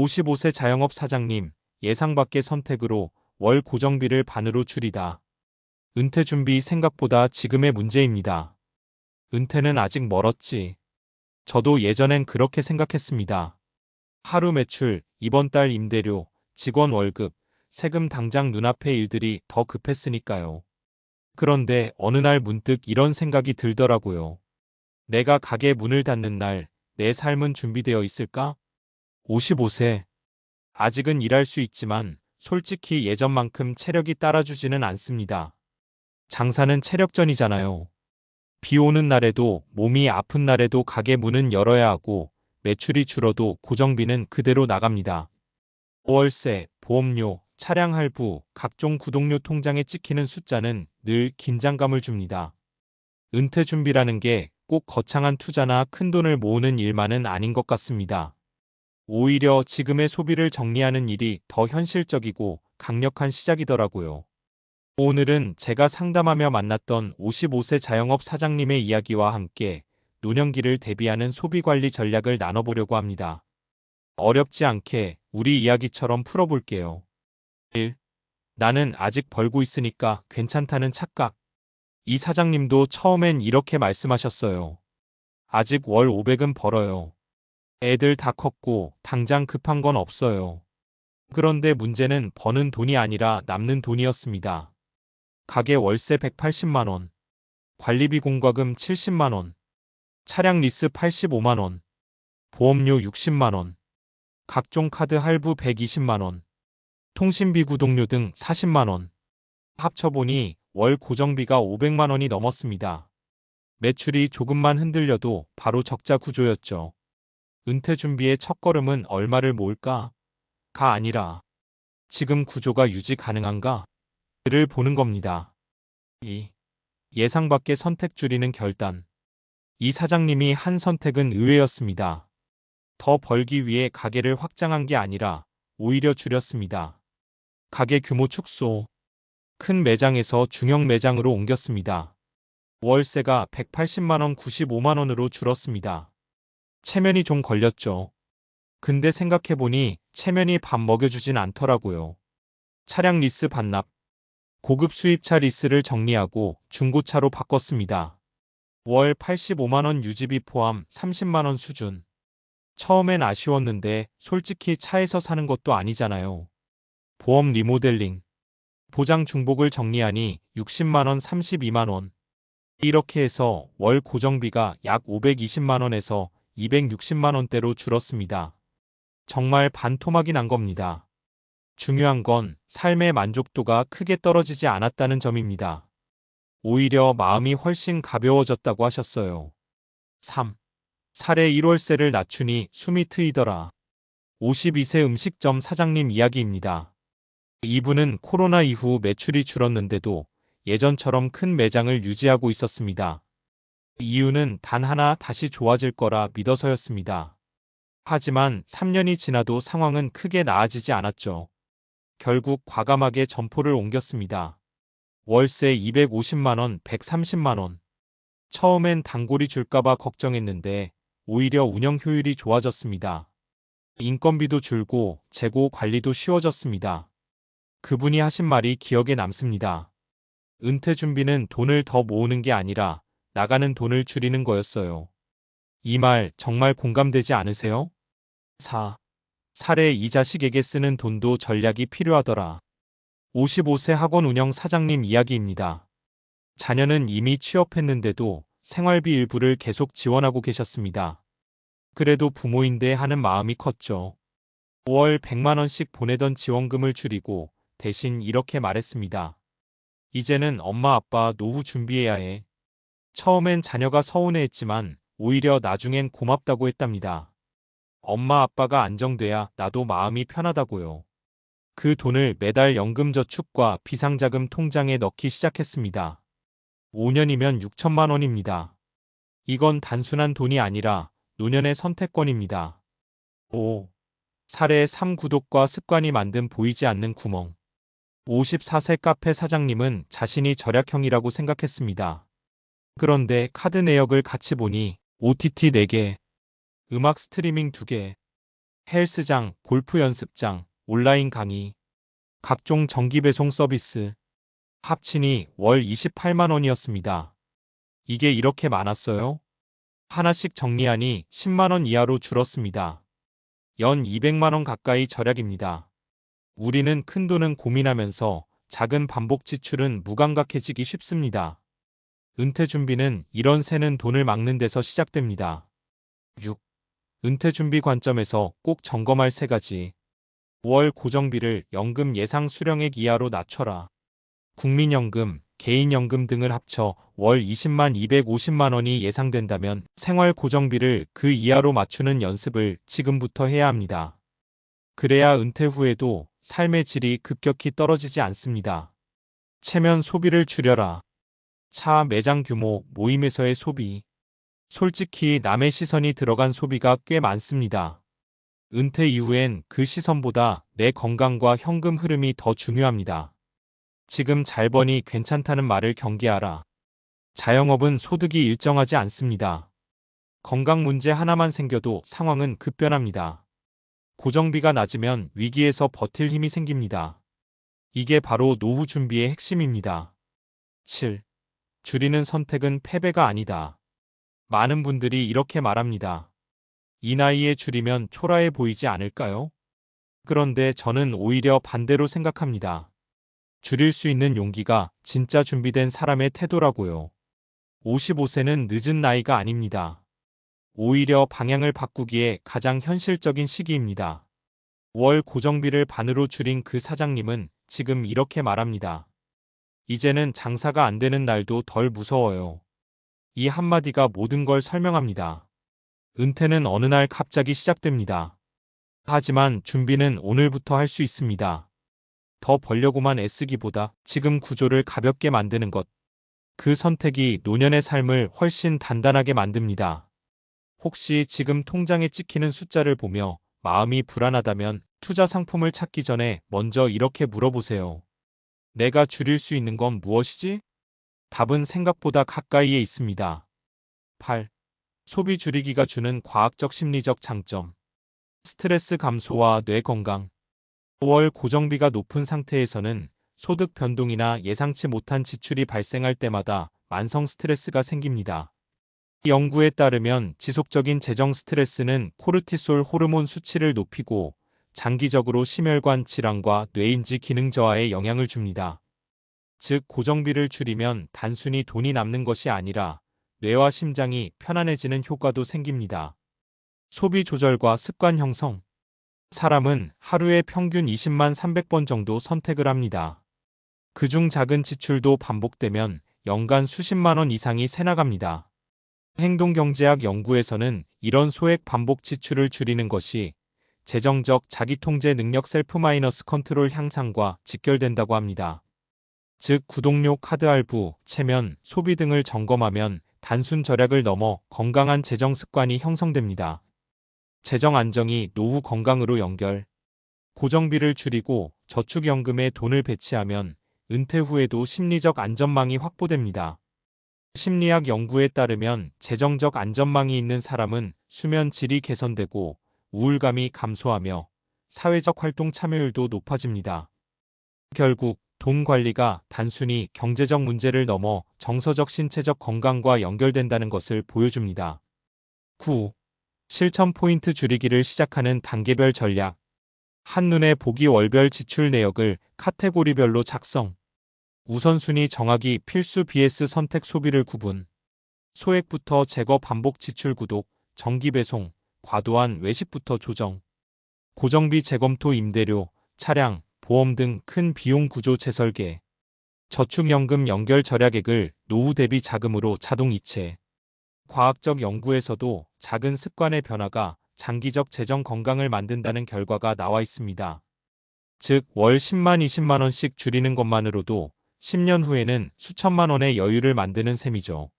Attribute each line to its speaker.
Speaker 1: 55세 자영업 사장님, 예상 밖의 선택으로 월 고정비를 반으로 줄이다. 은퇴 준비 생각보다 지금의 문제입니다. 은퇴는 아직 멀었지. 저도 예전엔 그렇게 생각했습니다. 하루 매출, 이번 달 임대료, 직원 월급, 세금 당장 눈앞의 일들이 더 급했으니까요. 그런데 어느 날 문득 이런 생각이 들더라고요. 내가 가게 문을 닫는 날, 내 삶은 준비되어 있을까? 55세. 아직은 일할 수 있지만 솔직히 예전만큼 체력이 따라주지는 않습니다. 장사는 체력전이잖아요. 비 오는 날에도 몸이 아픈 날에도 가게 문은 열어야 하고 매출이 줄어도 고정비는 그대로 나갑니다. 월세, 보험료, 차량 할부, 각종 구독료 통장에 찍히는 숫자는 늘 긴장감을 줍니다. 은퇴 준비라는 게 꼭 거창한 투자나 큰돈을 모으는 일만은 아닌 것 같습니다. 오히려 지금의 소비를 정리하는 일이 더 현실적이고 강력한 시작이더라고요. 오늘은 제가 상담하며 만났던 55세 자영업 사장님의 이야기와 함께 노년기를 대비하는 소비관리 전략을 나눠보려고 합니다. 어렵지 않게 우리 이야기처럼 풀어볼게요. 1. 나는 아직 벌고 있으니까 괜찮다는 착각. 이 사장님도 처음엔 이렇게 말씀하셨어요. 아직 월 500은 벌어요. 애들 다 컸고 당장 급한 건 없어요. 그런데 문제는 버는 돈이 아니라 남는 돈이었습니다. 가게 월세 180만 원, 관리비 공과금 70만 원, 차량 리스 85만 원, 보험료 60만 원, 각종 카드 할부 120만 원, 통신비 구독료 등 40만 원. 합쳐보니 월 고정비가 500만 원이 넘었습니다. 매출이 조금만 흔들려도 바로 적자 구조였죠. 은퇴 준비의 첫걸음은 얼마를 모을까? 가 아니라 지금 구조가 유지 가능한가? 를 보는 겁니다. 2. 예상 밖의 선택 줄이는 결단. 이 사장님이 한 선택은 의외였습니다. 더 벌기 위해 가게를 확장한 게 아니라 오히려 줄였습니다. 가게 규모 축소. 큰 매장에서 중형 매장으로 옮겼습니다. 월세가 180만 원 95만 원으로 줄었습니다. 체면이 좀 걸렸죠. 근데 생각해보니 체면이 밥 먹여주진 않더라고요. 차량 리스 반납. 고급 수입차 리스를 정리하고 중고차로 바꿨습니다. 월 85만 원 유지비 포함 30만 원 수준. 처음엔 아쉬웠는데 솔직히 차에서 사는 것도 아니잖아요. 보험 리모델링. 보장 중복을 정리하니 60만 원 32만 원. 이렇게 해서 월 고정비가 약 520만 원에서 260만 원대로 줄었습니다. 정말 반토막이 난 겁니다. 중요한 건 삶의 만족도가 크게 떨어지지 않았다는 점입니다. 오히려 마음이 훨씬 가벼워졌다고 하셨어요. 3. 사례 1월세를 낮추니 숨이 트이더라. 52세 음식점 사장님 이야기입니다. 이분은 코로나 이후 매출이 줄었는데도 예전처럼 큰 매장을 유지하고 있었습니다. 이유는 단 하나, 다시 좋아질 거라 믿어서였습니다. 하지만 3년이 지나도 상황은 크게 나아지지 않았죠. 결국 과감하게 점포를 옮겼습니다. 월세 250만 원, 130만 원. 처음엔 단골이 줄까봐 걱정했는데 오히려 운영 효율이 좋아졌습니다. 인건비도 줄고 재고 관리도 쉬워졌습니다. 그분이 하신 말이 기억에 남습니다. 은퇴 준비는 돈을 더 모으는 게 아니라 나가는 돈을 줄이는 거였어요. 이 말 정말 공감되지 않으세요? 4. 사례 이 자식에게 쓰는 돈도 전략이 필요하더라. 55세 학원 운영 사장님 이야기입니다. 자녀는 이미 취업했는데도 생활비 일부를 계속 지원하고 계셨습니다. 그래도 부모인데 하는 마음이 컸죠. 5월 100만 원씩 보내던 지원금을 줄이고 대신 이렇게 말했습니다. 이제는 엄마 아빠 노후 준비해야 해. 처음엔 자녀가 서운해했지만 오히려 나중엔 고맙다고 했답니다. 엄마 아빠가 안정돼야 나도 마음이 편하다고요. 그 돈을 매달 연금저축과 비상자금 통장에 넣기 시작했습니다. 5년이면 6천만 원입니다. 이건 단순한 돈이 아니라 노년의 선택권입니다. 5. 사례 3 구독과 습관이 만든 보이지 않는 구멍. 54세 카페 사장님은 자신이 절약형이라고 생각했습니다. 그런데 카드 내역을 같이 보니 OTT 4개, 음악 스트리밍 2개, 헬스장, 골프 연습장, 온라인 강의, 각종 정기 배송 서비스, 합치니 월 28만 원이었습니다. 이게 이렇게 많았어요? 하나씩 정리하니 10만 원 이하로 줄었습니다. 연 200만 원 가까이 절약입니다. 우리는 큰돈은 고민하면서 작은 반복 지출은 무감각해지기 쉽습니다. 은퇴 준비는 이런 새는 돈을 막는 데서 시작됩니다. 6. 은퇴 준비 관점에서 꼭 점검할 3가지. 월 고정비를 연금 예상 수령액 이하로 낮춰라. 국민연금, 개인연금 등을 합쳐 월 20만 250만 원이 예상된다면 생활 고정비를 그 이하로 맞추는 연습을 지금부터 해야 합니다. 그래야 은퇴 후에도 삶의 질이 급격히 떨어지지 않습니다. 체면 소비를 줄여라. 차 매장 규모, 모임에서의 소비. 솔직히 남의 시선이 들어간 소비가 꽤 많습니다. 은퇴 이후엔 그 시선보다 내 건강과 현금 흐름이 더 중요합니다. 지금 잘 버니 괜찮다는 말을 경계하라. 자영업은 소득이 일정하지 않습니다. 건강 문제 하나만 생겨도 상황은 급변합니다. 고정비가 낮으면 위기에서 버틸 힘이 생깁니다. 이게 바로 노후 준비의 핵심입니다. 7. 줄이는 선택은 패배가 아니다. 많은 분들이 이렇게 말합니다. 이 나이에 줄이면 초라해 보이지 않을까요? 그런데 저는 오히려 반대로 생각합니다. 줄일 수 있는 용기가 진짜 준비된 사람의 태도라고요. 55세는 늦은 나이가 아닙니다. 오히려 방향을 바꾸기에 가장 현실적인 시기입니다. 월 고정비를 반으로 줄인 그 사장님은 지금 이렇게 말합니다. 이제는 장사가 안 되는 날도 덜 무서워요. 이 한마디가 모든 걸 설명합니다. 은퇴는 어느 날 갑자기 시작됩니다. 하지만 준비는 오늘부터 할 수 있습니다. 더 벌려고만 애쓰기보다 지금 구조를 가볍게 만드는 것. 그 선택이 노년의 삶을 훨씬 단단하게 만듭니다. 혹시 지금 통장에 찍히는 숫자를 보며 마음이 불안하다면 투자 상품을 찾기 전에 먼저 이렇게 물어보세요. 내가 줄일 수 있는 건 무엇이지? 답은 생각보다 가까이에 있습니다. 8. 소비 줄이기가 주는 과학적 심리적 장점. 스트레스 감소와 뇌 건강. 월 고정비가 높은 상태에서는 소득 변동이나 예상치 못한 지출이 발생할 때마다 만성 스트레스가 생깁니다. 연구에 따르면 지속적인 재정 스트레스는 코르티솔 호르몬 수치를 높이고 장기적으로 심혈관 질환과 뇌인지 기능 저하에 영향을 줍니다. 즉, 고정비를 줄이면 단순히 돈이 남는 것이 아니라 뇌와 심장이 편안해지는 효과도 생깁니다. 소비 조절과 습관 형성. 사람은 하루에 평균 20만 300번 정도 선택을 합니다. 그중 작은 지출도 반복되면 연간 수십만 원 이상이 새나갑니다. 행동경제학 연구에서는 이런 소액 반복 지출을 줄이는 것이 재정적 자기통제 능력 셀프-마이너스 컨트롤 향상과 직결된다고 합니다. 즉, 구독료, 카드 할부, 체면, 소비 등을 점검하면 단순 절약을 넘어 건강한 재정 습관이 형성됩니다. 재정 안정이 노후 건강으로 연결. 고정비를 줄이고 저축연금에 돈을 배치하면 은퇴 후에도 심리적 안전망이 확보됩니다. 심리학 연구에 따르면 재정적 안전망이 있는 사람은 수면 질이 개선되고 우울감이 감소하며 사회적 활동 참여율도 높아집니다. 결국 돈 관리가 단순히 경제적 문제를 넘어 정서적 신체적 건강과 연결된다는 것을 보여줍니다. 9. 실천 포인트 줄이기를 시작하는 단계별 전략. 한눈에 보기 월별 지출 내역을 카테고리별로 작성. 우선순위 정하기 필수 vs 선택 소비를 구분. 소액부터 제거 반복 지출 구독, 정기 배송, 과도한 외식부터 조정. 고정비 재검토 임대료, 차량, 보험 등 큰 비용 구조 재설계. 저축연금 연결 절약액을 노후 대비 자금으로 자동 이체. 과학적 연구에서도 작은 습관의 변화가 장기적 재정 건강을 만든다는 결과가 나와 있습니다. 즉, 월 10만 20만 원씩 줄이는 것만으로도 10년 후에는 수천만 원의 여유를 만드는 셈이죠.